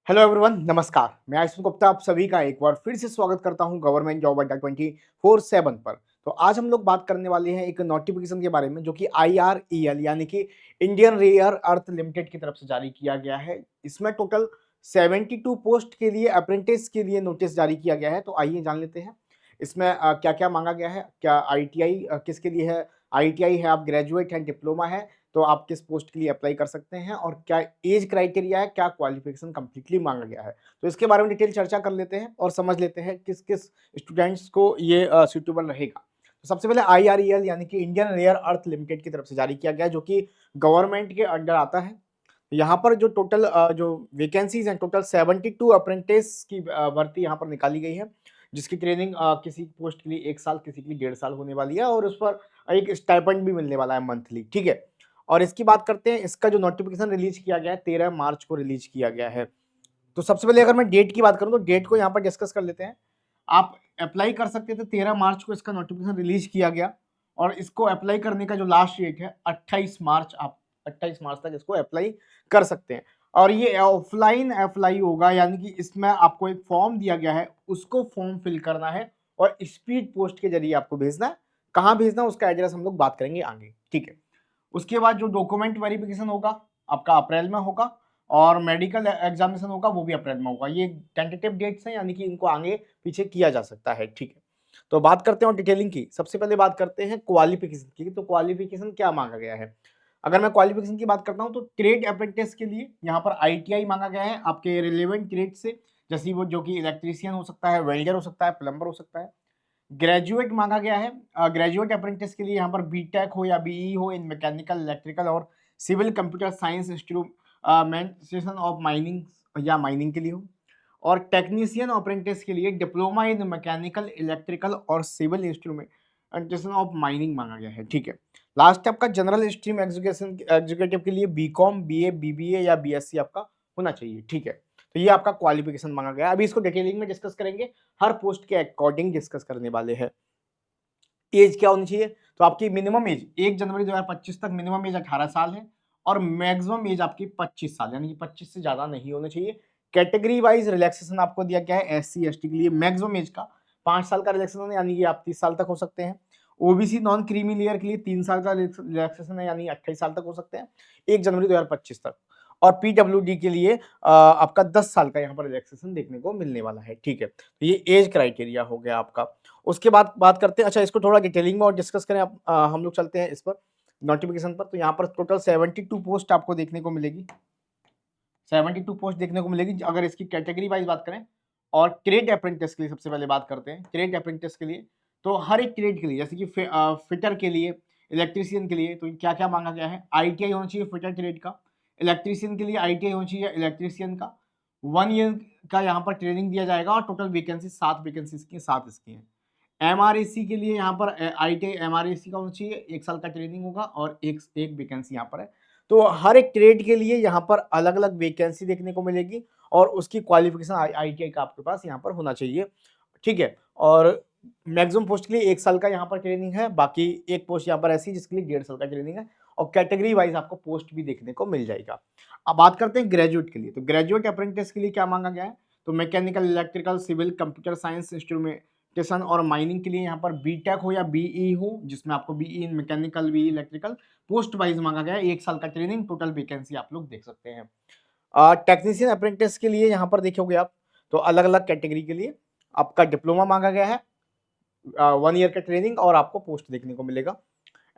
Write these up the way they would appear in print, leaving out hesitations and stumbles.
Hello everyone, नमस्कार। मैं आयुष्मान गुप्ता आप सभी का एक बार फिर से स्वागत करता हूं गवर्नमेंट जॉब अड्डा 24/7 पर। तो आज हम लोग बात करने वाले हैं एक नोटिफिकेशन के बारे में जो कि IREL यानी कि इंडियन रेयर अर्थ लिमिटेड की तरफ से जारी किया गया है। इसमें टोटल 72 पोस्ट के लिए अप्रेंटिस के लिए नोटिस जारी किया गया है। तो आइए जान लेते हैं इसमें क्या-क्या मांगा गया है। क्या ITI किसके लिए है? ITI है, आप ग्रेजुएट हैं, डिप्लोमा है, तो आप किस पोस्ट के लिए अप्लाई कर सकते हैं और क्या एज क्राइटेरिया है, क्या क्वालिफिकेशन कंप्लीटली मांगा गया है। तो इसके बारे में डिटेल चर्चा कर लेते हैं और समझ लेते हैं किस किस स्टूडेंट्स को ये सूटेबल रहेगा। तो सबसे पहले IREL यानी कि इंडियन रेयर अर्थ लिमिटेड की तरफ से जारी किया गया है, जो कि गवर्नमेंट के अंडर आता है। यहाँ पर जो टोटल जो वैकेंसीज हैं, टोटल 72 अप्रेंटिस की भर्ती यहाँ पर निकाली गई है, जिसकी ट्रेनिंग किसी पोस्ट के लिए 1 साल, किसी के लिए 1.5 साल होने वाली है और उस पर एक स्टाइपेंड भी मिलने वाला है मंथली, ठीक है। और इसकी बात करते हैं, इसका जो नोटिफिकेशन रिलीज किया गया है 13 मार्च को रिलीज किया गया है। तो सबसे पहले अगर मैं डेट की बात करूं तो डेट को यहाँ पर डिस्कस कर लेते हैं। आप अप्लाई कर सकते थे, 13 मार्च को इसका नोटिफिकेशन रिलीज किया गया और इसको अप्लाई करने का जो लास्ट डेट है 28 मार्च, आप 28 मार्च तक इसको अप्लाई कर सकते हैं। और ये ऑफलाइन अप्लाई होगा, यानी कि इसमें आपको एक फॉर्म दिया गया है, उसको फॉर्म फिल करना है और स्पीड पोस्ट के जरिए आपको भेजना है। कहाँ भेजना है उसका एड्रेस हम लोग बात करेंगे आगे, ठीक है। उसके बाद जो डॉक्यूमेंट वेरिफिकेशन होगा आपका अप्रैल में होगा और मेडिकल एग्जामिनेशन होगा वो भी अप्रैल में होगा। ये टेंटेटिव डेट्स हैं, यानी कि इनको आगे पीछे किया जा सकता है, ठीक है। तो बात करते हैं डिटेलिंग की। सबसे पहले बात करते हैं क्वालिफिकेशन की। तो क्वालिफिकेशन क्या मांगा गया है? अगर मैं क्वालिफिकेशन की बात करता हूं तो ट्रेड अप्रेंटिस के लिए यहाँ पर ITI मांगा गया है आपके रिलेवेंट ट्रेड से, जैसे वो जो कि इलेक्ट्रीशियन हो सकता है, वेल्डर हो सकता है, प्लम्बर हो सकता है। ग्रेजुएट मांगा गया है, ग्रेजुएट अप्रेंटिस के लिए यहाँ पर बीटेक हो या BE हो इन मैकेनिकल, इलेक्ट्रिकल और civil computer science instrumentation of mining या माइनिंग के लिए हो। और टेक्नीशियन अप्रेंटिस के लिए डिप्लोमा इन मैकेनिकल, इलेक्ट्रिकल और सिविल इंस्ट्रूमेंटेशन ऑफ माइनिंग मांगा गया है, ठीक है। लास्ट आपका जनरल स्ट्रीम एजुकेशन एग्जीक्यूटिव के लिए BCom, BA, BBA या BSc आपका होना चाहिए, ठीक है। तो ये आपका क्वालिफिकेशन मांगा गया है। अभी इसको डिटेलिंग में डिस्कस करेंगे, हर पोस्ट के अकॉर्डिंग डिस्कस करने वाले हैं। एज क्या होनी चाहिए? तो आपकी मिनिमम एज 1 जनवरी 2025 तक मिनिमम एज 18 साल है और मैक्सिमम एज आपकी 25 साल, यानी कि 25 से ज्यादा नहीं होना चाहिए। कैटेगरी वाइज रिलैक्सेशन आपको दिया गया है। SC ST के लिए मैक्सिमम एज का 5 साल का रिलैक्सेशन है, यानी कि आप 30 साल तक हो सकते हैं। OBC नॉन क्रीमी लेयर के लिए 3 साल का रिलैक्सेशन है, यानी 28 साल तक हो सकते हैं 1 जनवरी 2025 तक। और PWD के लिए आपका 10 साल का यहाँ पर रिलैक्सेशन देखने को मिलने वाला है, ठीक है। तो ये एज क्राइटेरिया हो गया आपका। उसके बाद बात करते हैं, अच्छा इसको थोड़ा डिटेलिंग में और डिस्कस करें आप, हम लोग चलते हैं इस पर नोटिफिकेशन पर। तो यहाँ पर टोटल 72 पोस्ट आपको देखने को मिलेगी, 72 पोस्ट देखने को मिलेगी अगर इसकी कैटेगरी वाइज बात करें। और ट्रेड अप्रेंटिस के लिए सबसे पहले बात करते हैं। ट्रेड अप्रेंटिस के लिए तो हर एक ट्रेड के लिए, जैसे कि फिटर के लिए, इलेक्ट्रीशियन के लिए, तो क्या क्या मांगा गया है? ITI होना चाहिए फिटर ट्रेड का। इलेक्ट्रीशियन के लिए ITI होना चाहिए इलेक्ट्रीशियन का। 1 ईयर का यहाँ पर ट्रेनिंग दिया जाएगा और टोटल वैकेंसी 7 वैकेंसीज की 7 इसकी हैं। MRAC के लिए यहाँ पर ITI MRAC का होना चाहिए, 1 साल का ट्रेनिंग होगा और एक एक वैकेंसी यहाँ पर है। तो हर एक ट्रेड के लिए यहाँ पर अलग अलग वैकेंसी देखने को मिलेगी और उसकी क्वालिफिकेशन ITI का आपके पास यहाँ पर होना चाहिए, ठीक है। और मैक्सिमम पोस्ट के लिए 1 साल का यहाँ पर ट्रेनिंग है, बाकी एक पोस्ट यहाँ पर ऐसी जिसके लिए 1.5 साल का ट्रेनिंग है और कैटेगरी वाइज आपको पोस्ट भी देखने को मिल जाएगा। अब बात करते हैं ग्रेजुएट के लिए। तो ग्रेजुएट अप्रेंटिस के लिए क्या मांगा गया है? तो mechanical, electrical, civil, computer science, instrumentation और माइनिंग के लिए यहाँ पर बीटेक हो या BE हो, जिसमें आपको BE in mechanical, BE electrical post wise मांगा गया है। 1 साल का ट्रेनिंग, टोटल वैकेंसी आप लोग देख सकते हैं। टेक्नीशियन अप्रेंटिस के लिए यहाँ पर देखोगे आप तो अलग अलग कैटेगरी के लिए आपका डिप्लोमा मांगा गया है, 1 ईयर का ट्रेनिंग और आपको पोस्ट देखने को मिलेगा।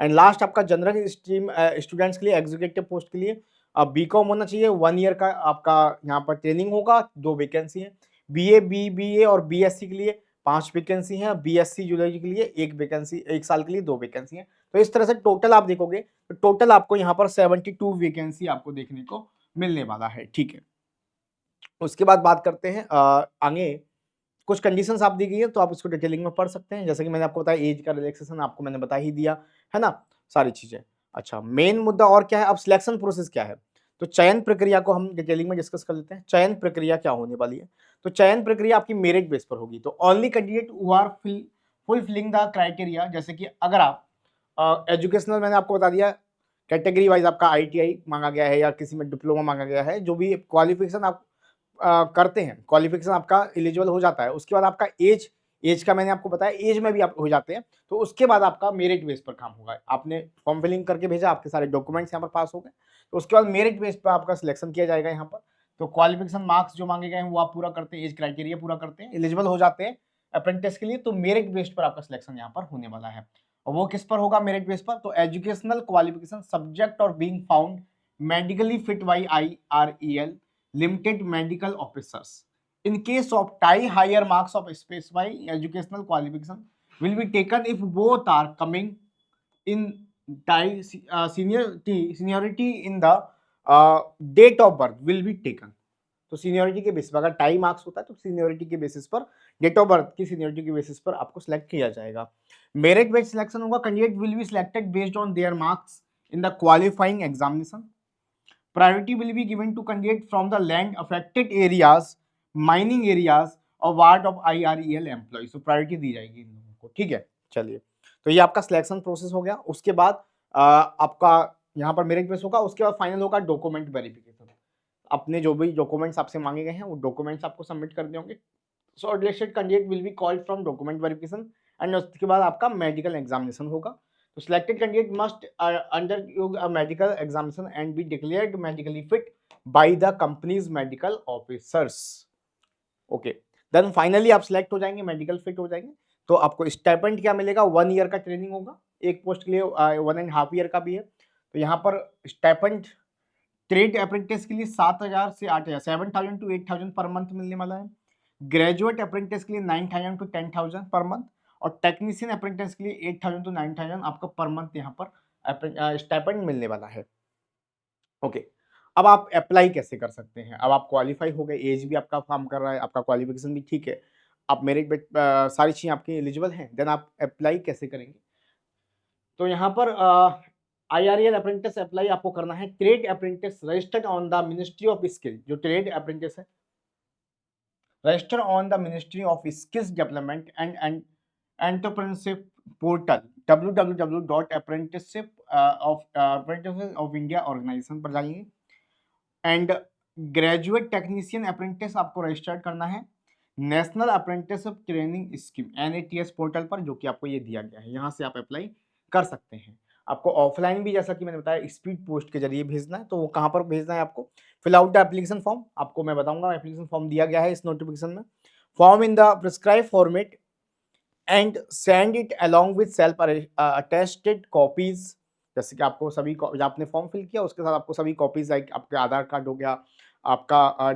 एंड लास्ट आपका जनरल स्ट्रीम स्टूडेंट्स के लिए, एग्जीक्यूटिव पोस्ट के लिए BCom होना चाहिए, 1 ईयर का आपका यहाँ पर ट्रेनिंग होगा, 2 वैकेंसी है। BA, BBA और BSc के लिए 5 वैकेंसी हैं। BSc जूलॉजी के लिए 1 वैकेंसी, 1 साल के लिए 2 वैकेंसी हैं। तो इस तरह से टोटल आप देखोगे तो टोटल आपको यहाँ पर 72 वैकेंसी आपको देखने को मिलने वाला है, ठीक है। उसके बाद बात करते हैं आगे कुछ कंडीशंस आप दी गई है, तो आप इसको डिटेलिंग में पढ़ सकते हैं। जैसे कि मैंने आपको बताया एज का रिलैक्सेशन आपको मैंने बता ही दिया है ना, सारी चीजें। अच्छा, मेन मुद्दा और क्या है? अब सिलेक्शन प्रोसेस क्या है? तो चयन प्रक्रिया को हम डिटेलिंग में डिस्कस कर लेते हैं। चयन प्रक्रिया क्या होने वाली है? तो चयन प्रक्रिया आपकी मेरिट बेस पर होगी। तो only candidate who are fulfilling the criteria, जैसे कि अगर आप एजुकेशनल, मैंने आपको बता दिया कैटेगरी वाइज आपका ITI मांगा गया है या किसी में डिप्लोमा मांगा गया है, जो भी क्वालिफिकेशन आप करते हैं, क्वालिफिकेशन आपका एलिजिबल हो जाता है, उसके बाद आपका एज का मैंने आपको बताया, एज में भी आप हो जाते हैं, तो उसके बाद आपका मेरिट बेस पर काम होगा। आपने फॉर्म फिलिंग करके भेजा, आपके सारे डॉक्यूमेंट्स यहाँ पर पास हो गए, तो उसके बाद मेरिट बेस पर आपका सिलेक्शन किया जाएगा यहाँ पर। तो क्वालिफिकेशन मार्क्स जो मांगे गए हैं वो आप पूरा करते हैं, एज क्राइटेरिया पूरा करते हैं, एलिजिबल हो जाते हैं अप्रेंटिस के लिए, तो मेरिट बेस्ड पर आपका सिलेक्शन यहाँ पर होने वाला है। और वो किस पर होगा मेरिट बेस पर? तो एजुकेशनल क्वालिफिकेशन सब्जेक्ट और being found medically fit by IREL limited medical officers in case of tie higher marks of specified educational qualification will be taken if both are coming in tie seniority in the date of birth will be taken। तो seniority के basis पर अगर tie marks होता है तो seniority के basis पर, date of birth की सीनियरिटी के बेसिस पर आपको सिलेक्ट किया जाएगा। मेरिट बेस्ड सिलेक्शन होगा, candidate will be selected based on their marks in the qualifying examination. Priority will be given to candidate from the land affected areas, mining areas और ward of IREL employees, तो priority दी जाएगी इन लोगों को। ठीक है, चलिए, तो ये आपका सिलेक्शन प्रोसेस हो गया। उसके बाद आपका यहाँ पर मेरिट बेस होगा, उसके बाद फाइनल होगा डॉक्यूमेंट वेरिफिकेशन। अपने जो भी डॉक्यूमेंट्स आपसे मांगे गए हैं वो डॉक्यूमेंट्स आपको सबमिट करने होंगे। Shortlisted candidate will be called from document verification and उसके बाद आपका मेडिकल एग्जामिनेशन होगा। तो selected candidate must undergo a medical examination and be declared medically fit by the company's medical officers. Okay, then finally आप select हो जाएंगे, medical fit हो जाएंगे, तो आपको स्टाइपेंड क्या मिलेगा? 1 ईयर का ट्रेनिंग होगा, एक पोस्ट के लिए 1.5 ईयर का भी है। तो यहाँ पर स्टाइपेंड ट्रेड अप्रेंटिस के लिए 7,000 से 8,000, 7,000 to 8,000 पर मंथ मिलने वाला है। ग्रेजुएट अप्रेंटिस के लिए 9,000 to 10,000 पर मंथ, और टेक्नीशियन अप्रेंटिस के लिए 8,000 to 9,000 आपका पर मंथ यहाँ पर स्टाइपेंड मिलने वाला है। ओके, अब आप अप्लाई कैसे कर सकते हैं? अब आप क्वालिफाई हो गए, एज भी आपका काम कर रहा है, आपका क्वालिफिकेशन भी ठीक है, आप मेरिट पे सारी चीज़ें आपकी एलिजिबल हैं, देन आप अप्लाई कैसे करेंगे? तो यहाँ पर IREL अप्रेंटिस अप्लाई आपको करना है। Trade apprentice registered on the ministry of skill, जो ट्रेड अप्रेंटिस है registered on the ministry of skills development and entrepreneurship portal www.apprenticeship of India organisation पर जाइए। एंड ग्रेजुएट टेक्नीशियन अप्रेंटिस आपको registered करना है national apprenticeship training scheme NATS portal पर, जो कि आपको ये दिया गया है, यहाँ से आप अप्लाई कर सकते हैं। आपको ऑफलाइन भी, जैसा कि मैंने बताया, स्पीड पोस्ट के जरिए भेजना है, तो वो कहाँ पर भेजना है आपको? Fill out the application form, आपको मैं बताऊंगा, एप्लीकेशन फॉर्म दिया गया है इस नोटिफिकेशन में। Form in the prescribe format and send it along with self attested copies. जैसे कि आपको सभी जब आपने फॉर्म फिल किया उसके साथ आपको सभी कॉपीज, लाइक आपके आधार कार्ड हो गया, आपका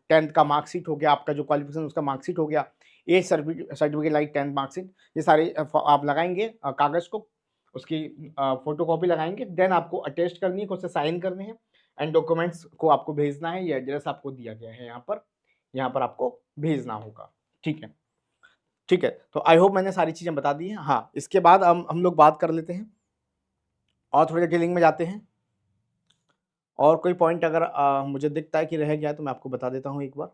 10th का मार्कशीट हो गया, आपका जो क्वालिफिकेशन उसका मार्कशीट हो गया, as certificate like 10th marksheet, ये सारे आप लगाएंगे कागज को, उसकी फोटो कॉपी लगाएंगे, देन आपको अटेस्ट करनी है, उससे साइन करने हैं एंड डॉक्यूमेंट्स को आपको भेजना है। ये एड्रेस आपको दिया गया है यहाँ पर आपको भेजना होगा। ठीक है, ठीक है, तो आई होप मैंने सारी चीज़ें बता दी हैं। हाँ, इसके बाद हम लोग बात कर लेते हैं और थोड़ी डिटेलिंग में जाते हैं, और कोई पॉइंट अगर मुझे दिखता है कि रह गया तो मैं आपको बता देता हूँ एक बार।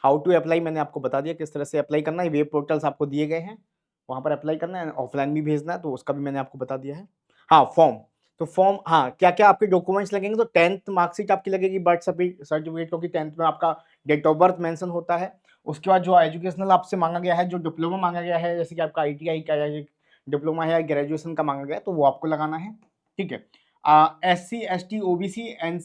हाउ टू अप्लाई मैंने आपको बता दिया, किस तरह से अप्लाई करना है, वेब पोर्टल्स आपको दिए गए हैं, वहाँ पर अप्लाई करना है, ऑफलाइन भी भेजना है, तो उसका भी मैंने आपको बता दिया है। हाँ, फॉर्म, तो फॉर्म, हाँ, क्या क्या आपके डॉक्यूमेंट्स लगेंगे? तो 10th मार्कशीट आपकी लगेगी, बर्थ सर्टिफिकेट, क्योंकि 10th में आपका डेट ऑफ बर्थ मेंशन होता है। उसके बाद जो एजुकेशनल आपसे मांगा गया है, जो डिप्लोमा मांगा गया है, जैसे कि आपका ITI का या डिप्लोमा है या ग्रेजुएशन का मांगा गया है, तो वो आपको लगाना है। ठीक है, SC ST OBC and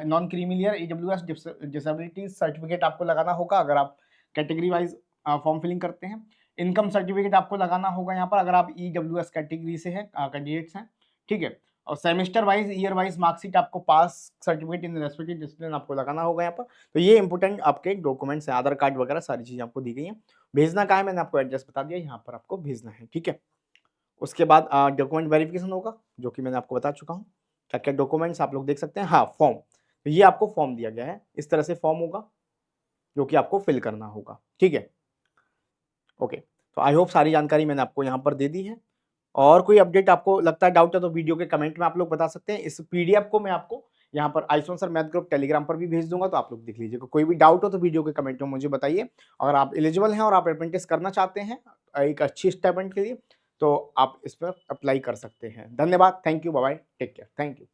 non creamy layer AWS disability certificate आपको लगाना होगा अगर आप कैटेगरी वाइज फॉर्म फिलिंग करते हैं। इनकम सर्टिफिकेट आपको लगाना होगा यहाँ पर अगर आप EWS कैटेगरी से हैं, कैंडिडेट्स हैं। ठीक है, और semester wise, year wise marksheet, आपको पास सर्टिफिकेट इन रेस्पेक्टिव डिसिप्लिन आपको लगाना होगा यहाँ पर। तो ये इंपॉर्टेंट आपके डॉक्यूमेंट्स हैं, आधार कार्ड वगैरह सारी चीज़ें आपको दी गई हैं। भेजना कहाँ है मैंने आपको एड्रेस बता दिया, यहाँ पर आपको भेजना है। ठीक है, उसके बाद डॉक्यूमेंट वेरिफिकेशन होगा, जो कि मैंने आपको बता चुका हूँ क्या क्या डॉक्यूमेंट्स आप लोग देख सकते हैं। हाँ, फॉर्म, तो ये आपको फॉर्म दिया गया है, इस तरह से फॉर्म होगा जो कि आपको फिल करना होगा। ठीक है, ओके, तो आई होप सारी जानकारी मैंने आपको यहाँ पर दे दी है। और कोई अपडेट आपको लगता है, डाउट है, तो वीडियो के कमेंट में आप लोग बता सकते हैं। इस PDF को मैं आपको यहाँ पर आइसोन सर मैथ ग्रुप टेलीग्राम पर भी भेज दूंगा, तो आप लोग देख लीजिएगा। कोई भी डाउट हो तो वीडियो के कमेंट में मुझे बताइए। अगर आप एलिजिबल हैं और आप अप्रेंटिस करना चाहते हैं एक अच्छी स्टाइपेंड के लिए, तो आप इस पर अप्लाई कर सकते हैं। धन्यवाद, thank you, bye bye, take care, thank you.